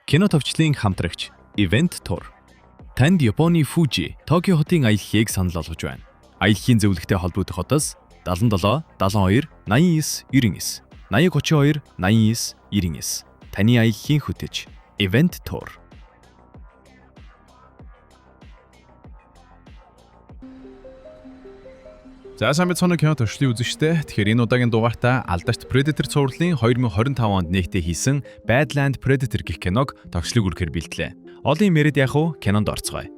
Кино товчлын хамтрагч Event Tour. Танд Японы Fuji, Токио хотын аяллыг санал болгож байна. Аяллын зөвлөгтэй холбогдох хотоос 77 72 89 99 8032 89 99 таны аяллын хөтөж Event Tour. За сайн мэцэн кино төршлийн үзэгчтэй. Тэгэхээр энэ удаагийн дугаартаа алдарт Predator цувралын 2025 онд нэгтээ хийсэн Badland Predator гэх киног тогтчлыг үргэхээр бэлтлээ. Олон юм яриад яах вэ? Кинонд орцгоё.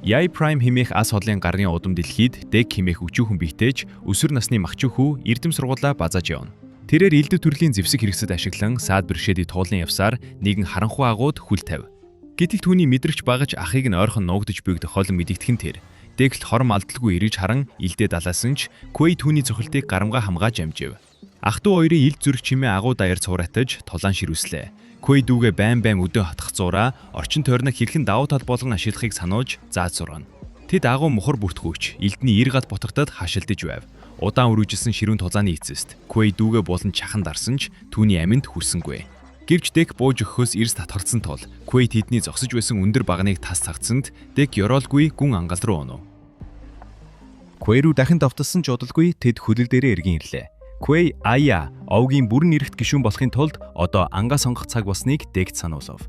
Яй Prime хэмээх ас хоолын гарын удам дэлхийд Deck хэмээх өчүүхэн биетэж өсвөр насны махчуу хүү эрдэм сургуулаа базааж явна. Тэрээр элдв төрлийн зэвсэг хэрэгсэд ашиглан саад бэршээдий туулан явсаар нэгэн харанхуй агууд хүл тавь. Гэтэл түүний мэдрэгч багаж ахыг нь ойрхон нуугдж буйг тохиолон мэдэгдэхэн тэр. Дэгт хором алдалгүй ирж харан илдээ далаасан ч Quaid түүний цохилтыг гарамга хамгааж амжив. Ах トゥ хоёрын илд зүрх чимээ агуу даяар цууратаж толаан ширүүслээ. Quaid дүүгээ байн өдөө хатгах зураа орчин тойрног хэрхэн давуу тал болгон ашиглахыг сануулж зааж сургана. Тэд агуу мухар бүртгүүч элдний ир гал ботготод хашилдаж байв. Удаан өрүүжилсэн ширүүн тузааны эцэст Quaid дүүгээ болон чахан дарсан ч түүний аминд хүрсэнгүй. Гэвч Deck бууж өгөхөөс эрс татгалцсан тул Quaid тэдний зогсож байсан өндөр багныг тас цагцсанд Deck ёроолгүй гүн ангал руу онов. Quaid руу дахин давталсан ч удалгүй тэд хөлөг дээрээ эргэн ирлээ. Quaid ая овгийн бүрэн эрхт гишүүн болохын тулд одоо ангаа сонгох цаг болсныг Deck сануулав.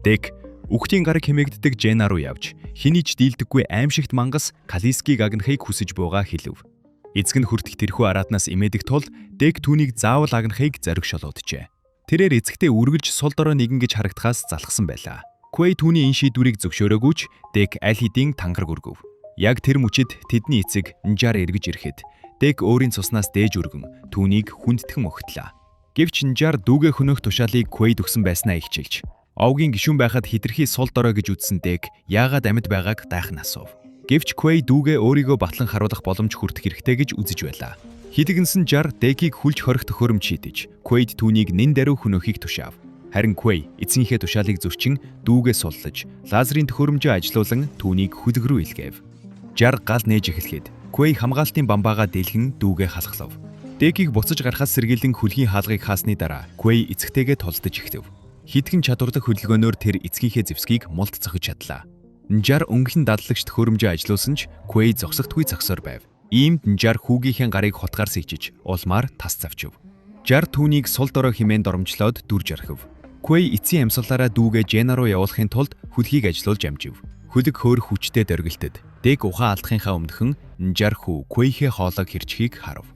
Deck үхтийн гараг хэмээгддэг Jenna руу явж хэний ч дийлдэггүй аимшигт мангас Kaliskiыг агнахыг хүсэж бууга хэлв. Эцэг нь хүртэх тэрхүү араатнаас эмээдэг тул Deck түүнийг заавал агнахыг зориг шолооджээ. Тэрээр эцэгтэй үргэлж сул дорой нэгэн гэж харагдахаас залхсан байлаа. Quaid түүний энэ шийдвэрийг зөвшөөрөөгүй ч Deck аль хэдийн тангараг өргөв. Яг тэр мөчид тэдний эцэг Njар эргэж ирэхэд Deck өөрийн цуснаас дээж өргөн түүнийг хүндтгэн өгтлээ. Гэвч Njar дүүгээ хөнөөх тушаалыг Quaid өгсөн байснаа ихчилж овгийн гишүүн байхад хитрхи сул дорой гэж үзсэн Deck яагаад амьд байгааг дайхан асуув. Гэвч Quaid дүүгээ өөрийгөө батлан харуулах боломж хүртэх хэрэгтэй гэж үзэж байлаа. Хидэгнсэн Njar Deck-ийг хүлж хорих төхөөрөмж шийдэж Quaid түүнийг нэн даруй хөнөөхийг тушаав. Харин Quaid эцгийнхээ тушаалыг зөрчин дүүгээ суллаж лазерын төхөөрөмжөө ажилуулан түүнийг хүлэг рүү илгээв. Njar гал нээж эхлэхэд Quaid хамгаалтын бамбаагаа дэлгэн дүүгээ халахлав. Deck-ийг буцаж гарахаас сэргийлэн хөлгийн хаалгыг хаасны дараа Quaid эцэгтэйгээ толдож эхлэв. Хитгэн чадвартай хөдөлгөөнөөр тэр эцгийнхээ зэвсгийг мулт цохиж чадлаа. Njar өнгөн дадлагч төхөөрөмжөө ажилуулсан ч Quaid зогсохдгүй зогсоор байв. Иймд Njar хүүгийнхээ гарыг хотгаар сийчиж улмаар тас завчив. Njar түүнийг сул дорой хэмээн доромжлоод дүрж орхив. Quaid эцсийн амьсгалаараа дүүгээ Jenna руу явуулахын тулд хөлхийг ажилуулж амжив. Хөлөг хөөр хүчтэй дөргилтэд Deck ухаан алдахынхаа өмнөхөн Njar хүү Quaid-ийн хоолойг хэрчхийг харав.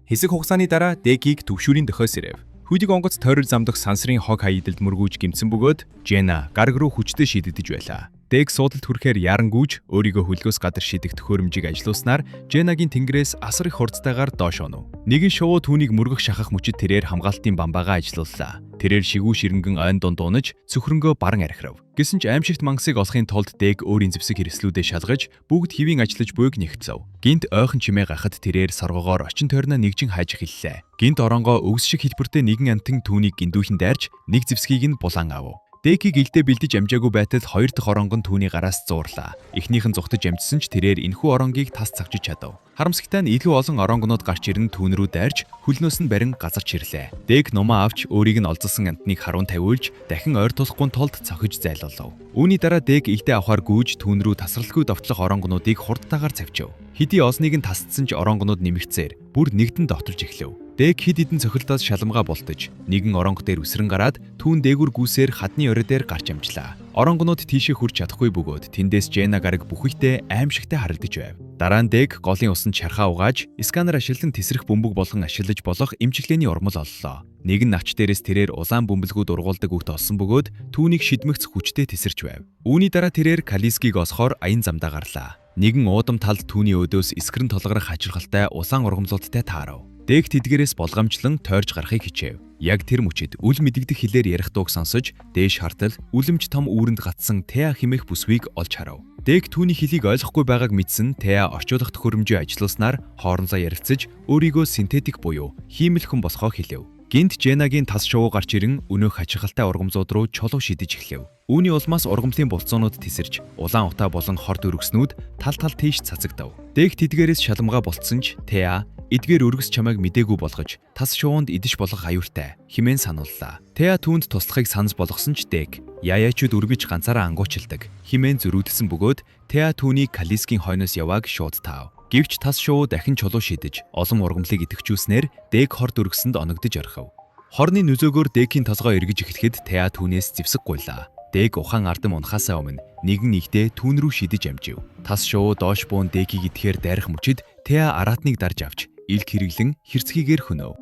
Хэсэг хугацааны дараа Deck-ийг төвшүүрийн дохиос ирэв. Хүдэг онгоц тойрол замдах сансрын хог хаягдалд мөргүүж гимсэн бөгөөд Jenna гараг руу хүчтэй шийдэгдэж байлаа. Deck суудалд хүрэхээр ярангүйж өөрийгөө хөлгөөс гадар шидэх төхөөрөмжийг ажилуулснаар Jenna-гийн тэнгэрээс асар их хурдтайгаар доош онов. Нэгэн шувуу түүнийг мөргөх шахах мөчид тэрээр хамгаалтын бамбаагаа ажилууллаа. Тэрээр шигүү ширэнгэн ойн дунд унаж цөхрөнгөө баран архирав. Гэсэн ч аимшигт мангасыг олохын тулд Deck өөрийн зэвсэг хэрэгслүүдэд шалгаж бүгд хэвийн ажиллаж буйг нэгтлэв. Гинт ойхон чимээ гахад тэрээр соргогоор очин тойрноо нэгжин хайж эхэллээ. Гинт оронгоо өвс шиг хэлбэртэй нэгэн амтан түүнийг гиндүүхэн дайрч нэг зэвсгийг нь булан авав. Deck-ийг илдээ бэлдэж амжаагүй байтал хоёр дахь оронгон түүний гараас зуурлаа. Эхнийх нь зүгтэж амжсан ч тэрээр энэхүү оронгийг тас цавчиж чадав. Харамсалтай нь илүү олон оронгонууд гарч ирэн түүн рүү дайрч хөлнөөс нь барин газарч ирлээ. Deck нумаа авч өөрийг нь олзолсон амтныг харуун тавиулж дахин ойр тулахгүй тулд цохиж зайлуулав. Үүний дараа Deck илдээ авахар гүйж түүн рүү тасралгүй довтлох оронгонуудыг хурдтайгаар цавчив. Хэдий осныг нь тасцсан ч оронгонууд нэмэгцээр бүр нэгдэн довтолж эхлэв. Deck хэд хэдэн цохилтоос шалмгаа болтож нэгэн оронго дээр үсрэн гараад түүн дээгүр гүсээр хадны орой дээр гарч амжлаа. Оронгонууд тийшээ хүрч чадахгүй бөгөөд тэндээс Jenna гараг бүхийдээ аимшигтай харагдаж байв. Дараа нь Deck голын усанд шархаа угааж сканер ашиглан тесрэх бөмбөг болгон ашиглаж болох эмчилгээний урмал оллоо. Нэгэн навч дээрээс тэрээр улаан бөмбөлгүүд ургуулдаг үгт олсон бөгөөд түүнийг шидмэгц хүчтэй тесэрч байв. Үүний дараа тэрээр Kaliskiыг осохоор аян замдаа гарлаа. Нэгэн уудам талд түүний өдөөс эскрэн толгорох хачиргалтай улаан ургамлуудтай таарав. Deck тэдгээрээс болгоомжлон тойрж гарахыг хичээв. Яг тэр мөчид үл мэдэгдэх хэлээр ярих дууг сонсож дээш хартал үлэмж том үүрэнд гатсан Thea хэмээх бүсвийг олж харав. Deck түүний хэлийг ойлгохгүй байгааг мэдсэн Thea орчуулах төхөөрөмжөө ажилуулснаар хоорондоо ярилцаж өөрийгөө синтетик буюу хиймэл хүн болохоо хэлэв. Гинт Jenna-гийн тас шувуу гарч ирэн өнөөх хачиргалтай ургамзууд руу чулуу шидэж эхлэв. Үүний улмаас ургамлын булцуунууд тесэрч улаан утаа болон хорд өргөснүүд тал тал тийш цацагдав. Deck тэдгээрээс шалмгаа болцсон ч Thea Эдгээр өргөс чамайг мдээгүй болгож тас шувуунд идэж болох аюуртай хэмээн санууллаа. Теа түүнд туслахыг санаж болгосон ч Дэг яяачуд өргөж ганцаараа ангуучилдаг хэмээн зөрүүдсэн бөгөөд Теа түүнийг Калискийн хойноос явааг шууд таав. Гэвч тас шувуу дахин чулуу шидэж олон ургамлыг идэвхжүүлснээр Дэг хорд өргөсөнд оногдож орхив. Хорны нүзөөгөөр Дэггийн толгой эргэж ихэхэд Теа түүнээс зэвсэг гуйлаа. Дэг ухаан ардам унахаасаа өмнө нэгэн нэгдээ түүн рүү шидэж амжив. Тас шувуу доош буун Дэггийг идэхээр дайрах мөчид Теа араатныг дарж авч илг хэрэглэн хэрцгийгээр хөнөв.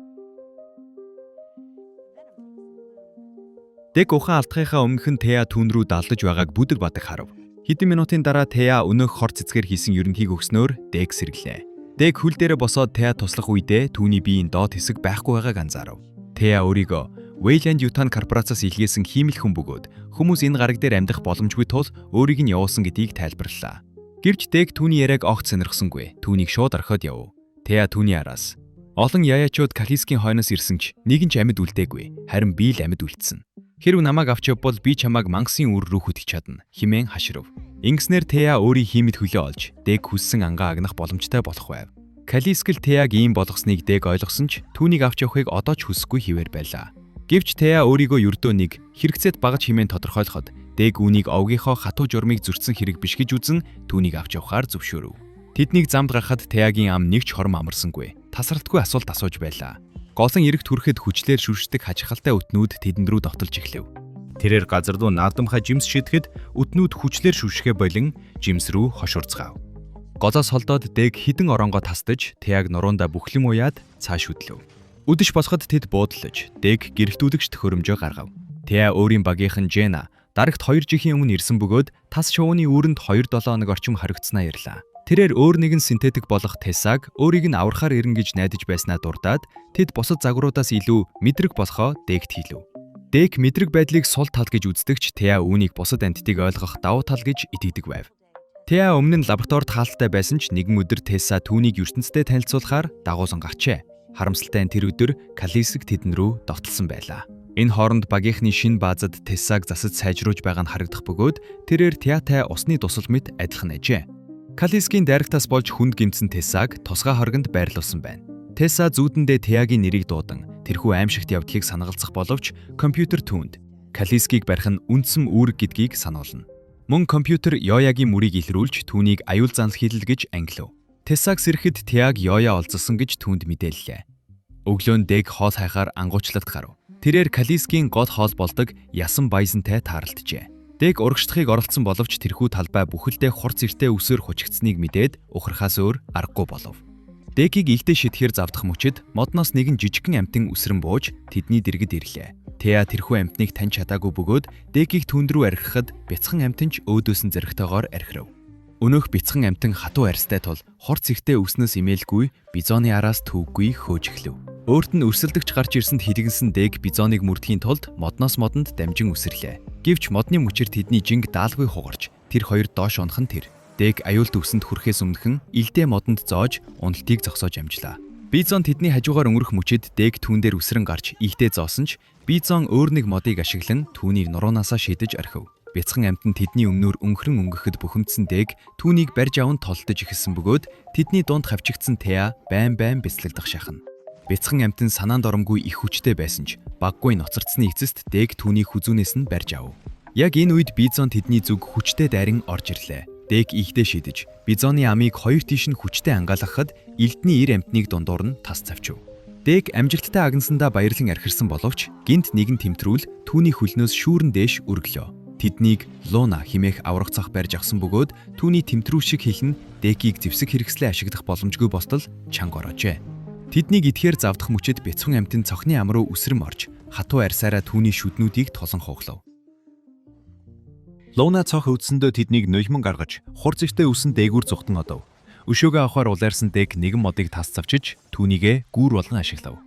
Дэг ухаан алдахынхаа өмнөх нь Теа түүн рүү далдаж байгааг бүдэг бадаг харав. Хэдэн минутын дараа Теа өнөөх хор цэцгээр хийсэн ерөнхийг өгснөөр Дэг сэргэлээ. Дэг хөл дээрээ босоод Теа туслах үедээ түүний биеийн доод хэсэг байхгүй байгааг анзаарав. Теа өөрийгөө Wayland Yutani корпорацаас илгээсэн хиймэл хүн бөгөөд хүмүүс энэ гараг дээр амьдрах боломжгүй тул өөрийг нь явуулсан гэдгийг тайлбарлалаа. Гэвч Дэг түүний яриаг огт сонирхсонгүй. Түүнийг шууд орхиод явв. Теа түүний араас олон яяачууд Калискийн хойноос ирсэн ч нэг нь ч амьд үлдээгүй. Харин би л амьд үлдсэн. Хэрв намайг авч явбал би чамайг мангасын үр рүү хөтгөх чадна хэмээн хаширв. Ингэснээр Теа өөрийн хиймэл хөлөө олж Дэг хүссэн ангаа агнах боломжтой болох байв. Калиск л Теаг ийм болгосныг Дэг ойлгосон ч түүнийг авч явахыг одоо ч хүсэхгүй хэвээр байлаа. Гэвч Теа өөрийгөө ердөө нэг хэрэгцээт багаж хэмээн тодорхойлоход Дэг үүнийг овгийнхоо хатуу журмыг зөрчсөн хэрэг биш гэж үзэн түүнийг авч явахаар зөвшөөрөв. Тэднийг замд гарахад Теагийн ам нэг ч хором амарсангүй. Тасралтгүй асуулт асууж байлаа. Голон эрэгт хүрэхэд хүчлээр шүршдэг хачирхалтай өтнүүд тэдэнд рүү довтолж эхлэв. Тэрээр газар руу наадамхай жимс шидэхэд өтнүүд хүчлээр шүршгэ болон жимс рүү хошурцгаав. Голоос холдоод Дэг хідэн оронгоо тасдаж Теаг нуруунда бүхлэн уяад цааш хөдлөв. Үдэш босоход тэд буудлаж Дэг гэрэлтүүлэгч төхөөрөмжөө гаргав. Теа өөрийн багийнхан Жена дарагт 2 жилийн өмнө ирсэн бөгөөд тас шувууны үүрэнд 2-7 хоног орчим харагдсанаа ярьлаа. Тэрээр өөр нэгэн синтетик болох Тесаг өөрийг нь аврахаар ирнэ гэж найдаж байснаа дурдаад тэд бусад загваруудаас илүү мэдрэг болохоо Дэгт хэлв. Дэг мэдрэг байдлыг сул тал гэж үздэгч Теа үүнийг бусад амьтдыг ойлгох давуу тал гэж итгэдэг байв. Теа өмнө нь лабораторид хаалттай байсан ч нэгэн өдөр Теса түүнийг ертөнцтэй танилцуулахаар дагуулсан гарчээ. Харамсалтай нь тэр өдөр Калиск тэдэн рүү довтолсон байлаа. Энэ хооронд багийнхны шинэ баазад Тесаг засаж сайжруулж байгаа нь харагдах бөгөөд тэрээр Театай усны тусал мэт адилхан ажээ. Калискийн дайрагтаас болж хүнд гэмтсэн Тесаг тусгай хоргонд байрлуулсан байна. Теса зүүдэндээ Теагийн нэрийг дуудан тэрхүү аимшигт явдгийг санагалцах боловч компьютер түүнд Калискийг барих нь үндсэн үүрэг гэдгийг сануулна. Мөн компьютер Йоягийн мөрийг илрүүлж түүнийг аюул занал хийлэл гэж ангилав. Тесаг сэрэхэд Теаг Йоя олзсон гэж түүнд мэдээллээ. Өглөө нь Дэг хоол хайхаар ангуучлагт гарав. Тэрээр Калискийн гол хоол болдог ясан баясантай тааралджээ. Дэг урагшдахыг оролцсон боловч тэрхүү талбай бүхэлдээ хурц эртээ өсөөр хучигдсныг мэдээд ухрахаас өөр аргагүй болов. Дэггийг ихтэй шидэхээр завдах мөчид модноос нэгэн жижигхэн амтан үсрэн бууж тэдний дэргэд ирлээ. Теа тэрхүү амтныг таньж чадаагүй бөгөөд Дэггийг түнд рүү архихад бяцхан амтанч өөдөөсөн зэрэгтэйгээр архирав. Өнөөх бяцхан амтан хатуу арьстай тул хурц эртээ өснөөс имээлгүй бизоны араас төвгүй хөөж эхлэв. Өөрт нь өрсөлдөгч гарч ирсэнд хилэгэнсэн Дэг бизоныг мөрдөхийн тулд модноос модонд дамжин үсэрлээ. Гэвч модны мөчир тэдний жинг даалгүй хугарч тэр хоёр доош унах нь тэр. Дэг аюул төвсөнд хүрэхээс өмнөхөн илдээ модонд зоож уналтыг зогсоож амжлаа. Бизон тэдний хажуугаар өнгөрөх мөчид Дэг түүн дээр үсрэн гарч ихтэй зоосон ч Бизон өөр нэг модыг ашиглан түүнийг нуруунаасаа шидэж орхив. Бяцхан амтан тэдний өмнөр өнгөрөн өнгөхөд бухимдсан Дэг түүнийг барьж аван толдож ихсэн бөгөөд тэдний дунд хавчигдсан Теа байн бяцлагдах шахна. Бяцхан амтан санаанд оромгүй их хүчтэй байсан ч баггүй ноцорцсны эцэст Дэг түүнийг хүзүүнээс нь барьж ав. Яг энэ үед Бизон тэдний зүг хүчтэй дайран орж ирлээ. Дэг ихтэй шидэж Бизоны амийг хоёр тийш нь хүчтэй ангaalгахад элдний ир амтныг дундуур нь тас цавчив. Дэг амжилттай агнсандаа баярлан архирсан боловч гинт нэгэн тэмтрүүл түүний хөлнөөс шүүрэн дээш өргөлөө. Тэднийг Луна химээх аврах цах барьж авсан бөгөөд түүний тэмтрүү шиг хэлэн Дэггийг зэвсэг хэрэгслээ ашиглах боломжгүй бостол чанга ороожээ. Тэднийг идэхээр завдах мөчид бяцхан амтэн цохны ам руу үсрэм орж хатуу арьсаараа түүний шүднүүдийг толон хуглав. Луна цох өвдсөндөө тэднийг нулимон гаргаж хурц ихтэй үсэн дээгүүр зүхтэн одов. Өшөөгөө авахар улайрсан Дэг нэгэн модыг тас цавчиж түүнийгээ гүүр болгон ашиглав.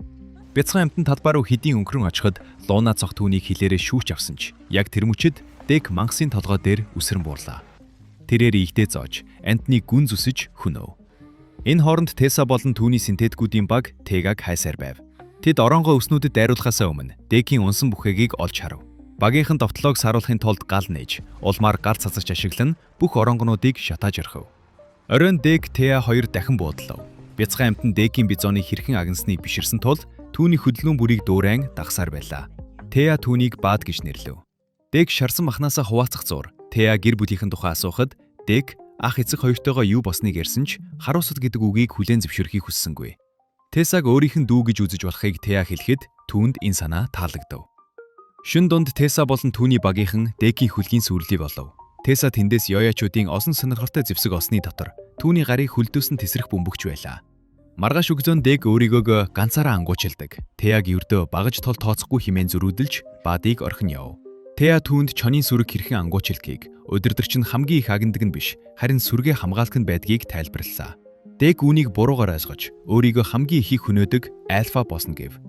Бяцхан амтан талбай руу хэдийн өнгөрөн очиход Луна цох түүнийг хилээрээ шүүж авсан ч яг тэр мөчид Дэг мангасын толгой дээр үсрэн буурлаа. Тэрээр ихтэй зоож амтныг гүн зүсэж хөнөв. Энэ хооронд Теса болон түүний синтеткүүдийн баг Тегаг хайсаар байв. Тэд оронгоо өснүүдэд дайруулахаасаа өмнө Дэггийн унсан бүхээгийг олж харав. Багийнхан довтлоог сааруулахын тулд гал нээж, улмаар гал цацаж ашиглан бүх оронгонуудыг шатааж орхив. Оройн Дэг Теа хоёр дахин буудлав. Бяцхан амтан Дэкийн бизоны хэрхэн агнасныг биширсэн тул түүний хөдөлгөөн бүрийг дуурайн дагсаар байлаа. Тея түүнийг Бад гэж нэрлэв. Дэг шарсан махнаасаа хуваалцах зуур Тея гэр бүлийнхэн тухай асуухад Дэг ах эцэг хоёртойгоо юу босныг ярьсан ч харуусад гэдэг үгийг хүлээн зөвшөөрөхийг хүссэнгүй. Тесаг өөрийнх нь дүү гэж үзэж болохыг Тея хэлэхэд түүнд энэ санаа таалагдав. Шүн дунд Теса болон түүний багийнхан Дэкийн хөлгийн сүрлий болов. Теса тэндээс ёяачуудын осон сонирхолтой зэвсэг осны дотор түүний гарыг хөлдөөсөн тесрэх бөмбөгч байлаа. Маргааш өгзөн Дэг өөрийгөө ганцаараа ангуучилдаг. Теяг ердөө багаж тол тооцохгүй хэмээн зөрүүдэлж Бадыг орхин яв. Тея түүнд чонын сүрэг хэрхэн ангуучилдгийг, өдөртөрч нь хамгийн их агнадаг нь биш, харин сүргээ хамгаалах нь байдгийг тайлбарлалаа. Дэг үүнийг буруугаар ойлгож, өөрийгөө хамгийн ихийг хөнөөдөг альфа босно гэв.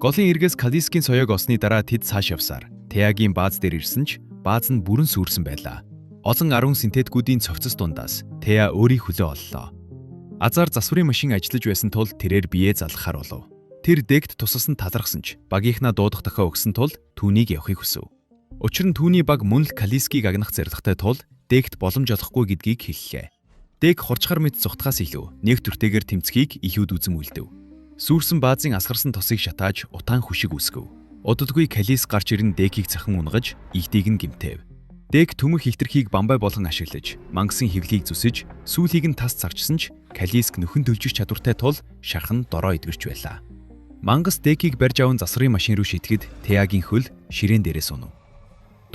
Голын эргээс Калискийн соёог осны дараа тэд цааш явсаар Теягийн бааз дээр ирсэн ч бааз нь бүрэн сүрсэн байлаа. Олон 10 синтеткүүдийн цовцос дундаас Тея өөрийн хөлөө оллоо. Азар засварын машин ажиллаж байсан тул тэрээр бие залгахаар болов. Тэр Дэгт тусалсан талархсан ч багийнхнаа дуудах дохио өгсөн тул түүнийг явахыг хүсв. Учир нь түүний баг мөн л Калискийг агнах зорилготой тул Дэгт боломж олохгүй гэдгийг хэллээ. Дэг хурцгаар мэд зүхтгаас илүү нэг төртэйгээр тэмцхийг ихүүд үзэн үлдэв. Сүрсэн баазын асгарсан тосыг шатааж утаан хүшиг үсгэв. Удалгүй Калис гарч ирэн Дэгийг цахан унгаж игдийг нь гимтэв. Дэг төмөх хилтерхийг бамбай болгон ашиглаж, мангасан хөвлийг зүсэж, сүүлийг нь тас зарчсан ч Калиск нөхөн төлжих чадвартай тул шархан дороо идгэрч байлаа. Мангас Дэгийг барьж аван засварын машин руу шитгэд Теягийн хөл ширээн дээрээ сунав.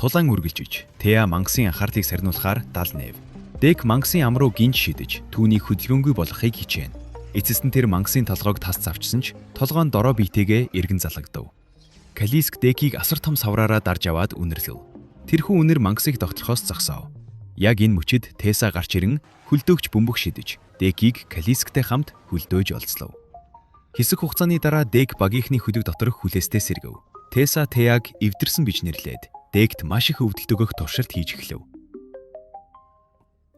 Тулаан үргэлжиж, Тея мангасын анхаарлыг сарниулахаар дал нэв. Дэг мангасын ам руу гинж шидэж, түүнийг хөдөлгөөнгүй болгохыг хичээнэ. Эцэст нь тэр мангасын толгойг тас завчсан ч толгойн дороо биетэйгээ эргэн залгадав. Калиск Дэгийг асар том савраараа дарж аваад үнэрлэв. Тэрхүү үнэр мангасыг тогтолохоос зогсов. Яг энэ мөчид Теса гарч ирэн хөлдөөгч бөмбөг шидэж, Дэгийг Калисктэй хамт хөлдөөж олцлов. Хэсэг хугацааны дараа Дэг багийнхны хөлөг дотор хүлээстэй сэргэв. Теса Теяг эвдэрсэн бич нэрлээд Дэгт маш их өвдөлт өгөх туршилт хийж эхлэв.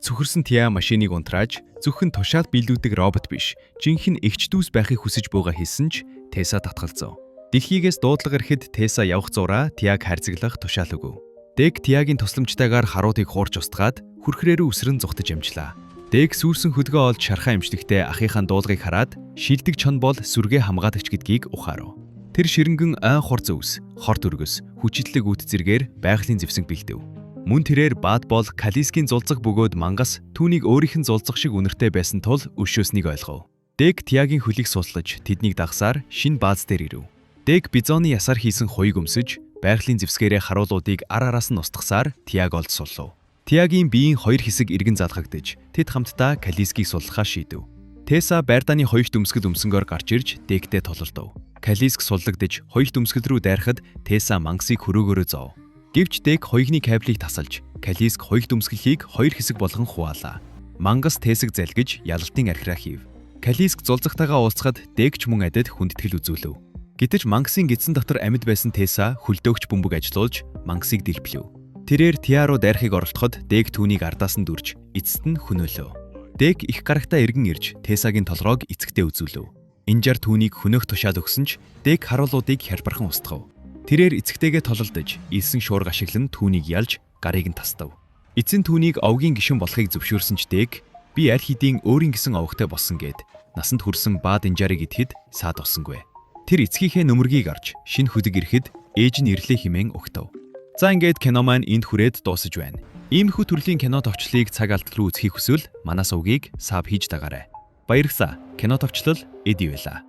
Цүхэрсэн Тея машиныг унтрааж зөвхөн тушаал биелүүлдэг робот биш, жинхэнэ эгч дүүс байхыг хүсэж бууга хэлсэн ч Теса татгалзав. Дэлхийгээс дуудлага ирэхэд Теса явах зураа Теяг хайрцаглах тушаал өгөв. Дэг Теягийн тусламжтайгаар харуутыг хуурч устгаад хүрхрээр үсрэн зүхтэж амжлаа. Дэг сүрсэн хөдгөө олж шархаа эмчлэхдээ ахийнхаа дуулгыг хараад шилдэг чон бол сүргээ хамгаалагч гэдгийг ухаарав. Тэр ширэнгэн ой хур зөвс, хорт өргөс, хүчитлэг үт зэргээр байгалийн зэвсэг бэлдэв. Мөн тэрээр Бад бол Калискийн зулцаг бөгөөд мангас түүнийг өөрийнх нь зулцах шиг үнэртэй байсан тул өшөөснийг ойлгов. Дэг Теягийн хөлийг суслаж тэднийг дагсаар шинэ бааз дээр ирэв. Дэг бизоны ясаар хийсэн хуйг өмсөж байгалийн зэвсгээрээ харуулуудыг ар араас нь устгасаар Теяг олд суллав. Теягийн биеийн хоёр хэсэг эргэн залгагдаж тэд хамтдаа Калискийг суллахаа шийдэв. Теса байрдааны хоёрт өмсгөл өмсөнгөөр гарч ирж Дэгтэй тололдов. Калиск суллагдж хоёрт өмсгөл рүү дайрахад Теса мангасыг хөрөөгөөрөө зов. Гэвч Дэг хоёрны кабелийг тасалж Калиск хоёрт өмсгөлийг хоёр хэсэг болгон хуваалаа. Мангас Тесэг залгиж ялалтын архираа хийв. Калиск зулцагтайгаа уулзахад Дэгч мөн адид хүндэтгэл үзүүлв. Гэтэл мангасын гидсэн дотор амьд байсан Теса хөлдөөгч бөмбөг ажилуулж мангасыг дэлбэлв. Тэрээр Тея руу дайрахыг оролдоход Дэг түүнийг ардаас нь дүрж эцэст нь хөнөөлөв. Дэг их гарагтаа эргэн ирж Тесагийн толгойг эцэгтэй үзүүлв. Инжар түүнийг хөнөөх тушаал өгсөн ч Дэг харуулуудыг хялбархан устгав. Тэрээр эцэгтэйгээ тололдож илсэн шуурга ашиглан түүнийг ялж гарыг нь тасдав. Эцэн түүнийг овгийн гишүүн болохыг зөвшөөрсөн ч Дэг би аль хэдийн өөрийн гэсэн овогтой болсон гэд насанд хүрсэн Бад инжарыг идэхэд саад осонгүй. Тэр эцгийнхээ нөмөргийг арж шинэ хөдөг ирэхэд ээж нь ирлээ хэмээн өгтөв. За ингээд кино маань энд хүрээд дуусаж байна. Иймэрхүү төрлийн кино товчлыг цаг алдал руу үзхийг хүсвэл манаас угийг саб хийж дагаарай. Баярлалаа. Кино товчлол Эди байлаа.